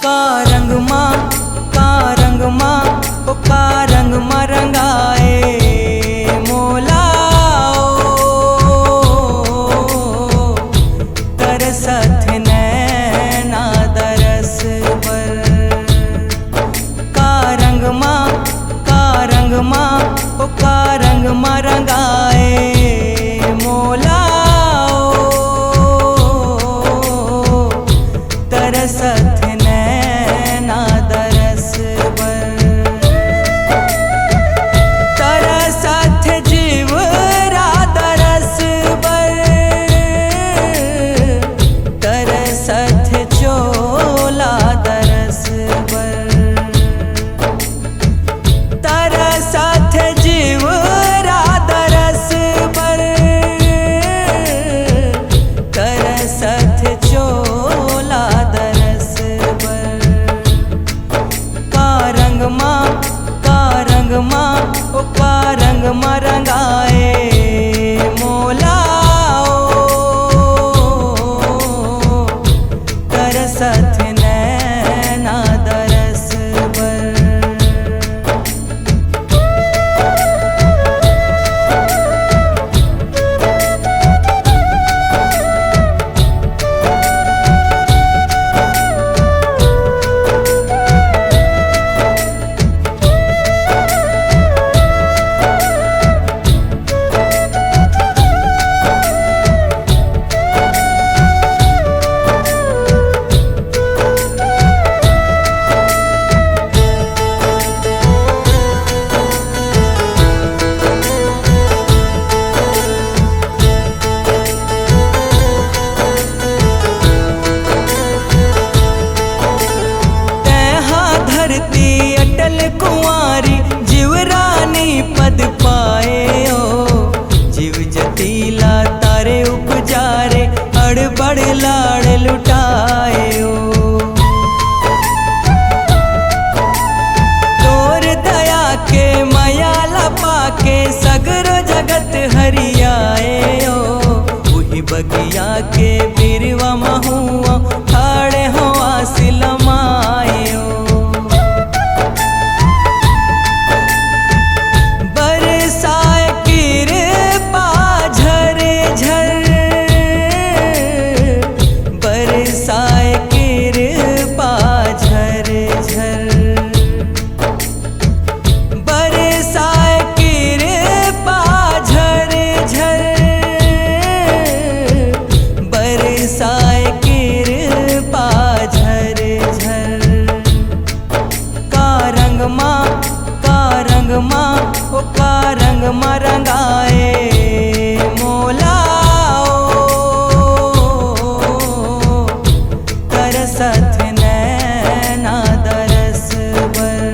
का रंग माँ ओ का रंग माँ रंगाए मोला तरसत नैना दरस पर। का रंग माँ ओ का रंग माँ रंगाए मोला तरसत ओ का रंग माँ रंगाए मोला तरसत नैना दरस पर। अटल कुंवारी जीवरानी पद पाए ओ जीव जतीला तारे उपजारे अड़बड़ लाड़ लुटाए ओ। तोर दया के माया लपा के सगरो जगत हरियाए ओ। वही बगिया के बिरवा महुआ ठाड़े हो आसिलमाए ओ। ओ का रंग माँ रंगाए मोला तरसत नैना दरस पर।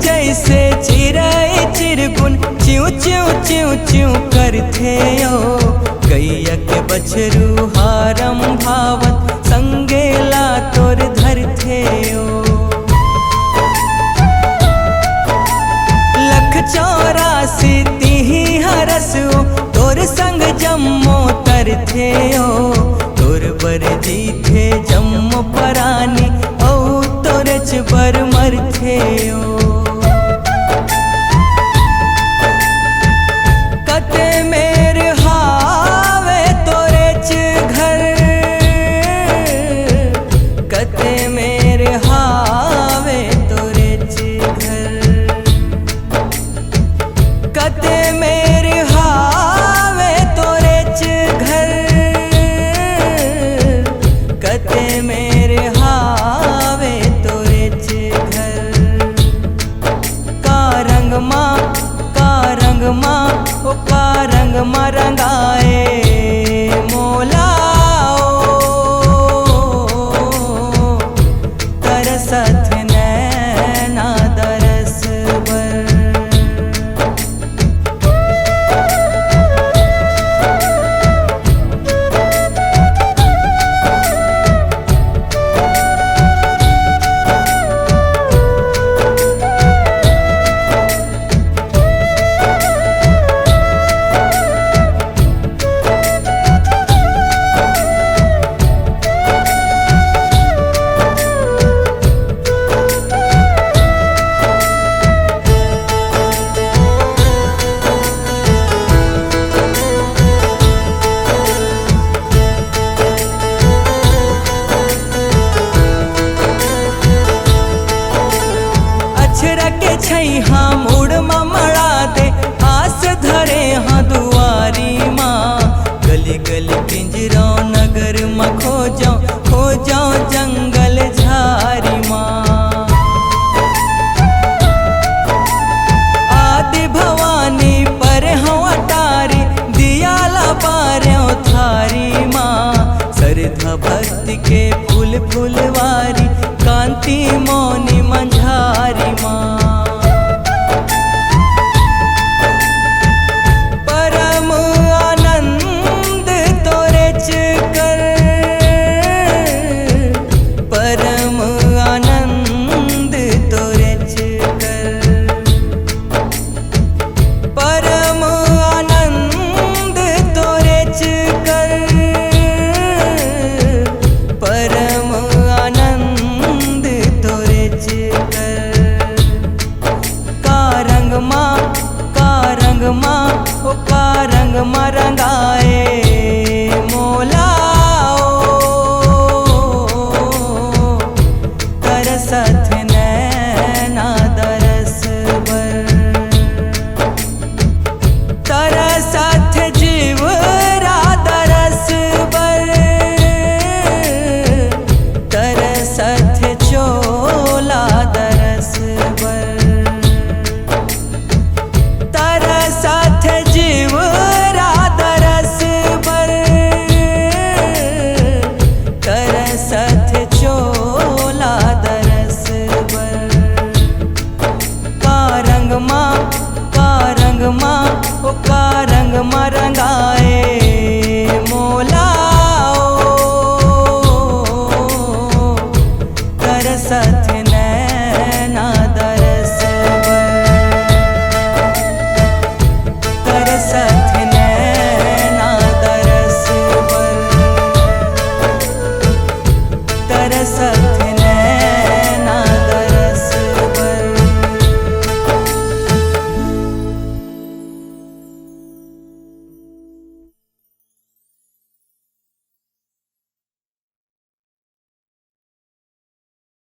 जैसे चिड़ै चिरगुन च्यू च्यू च्यू च्यू करथे ओ गैया के बछरू हारम भावत संगेला तोर धरथे ओ लख 84 तिही हरसो तोर संग जम्मो तरथे ओ तोर बर जीथे जम्मो परानी औ तोरच बर मरथे ओ कते मेरे हावे तोरच घर कते मेरे हावे तोरच घर कते मेरे हावे तोरच घर कते मेरे हावे तोरच घर का रंग माँ ओ का रंग मा रंगाए मोला ओ तरसत नैना दरस बर हाँ मुड़ मड़ा दे आस धरे हाँ दुआरी माँ गली गली पिंजरा नगर में खो जाओ जंगल झारी माँ आदि भवानी पर हाँ अटारी दियाला पार्यों थारी माँ सरधा भक्ति के फूल फुलवारी कांति मौनी मंझारी माँ ओ का रंग मा रंगाए मोला ओ तरसत नैना दरस बर तरसत जीवरा दरस बर तरसत चोला दरस बर तरसत जीवरा दरस बर तरसत चोला दरस बर का रंग माँ ओ का रंग मा रंगाए मोला ओ तरसत नैना दरस बर तरसत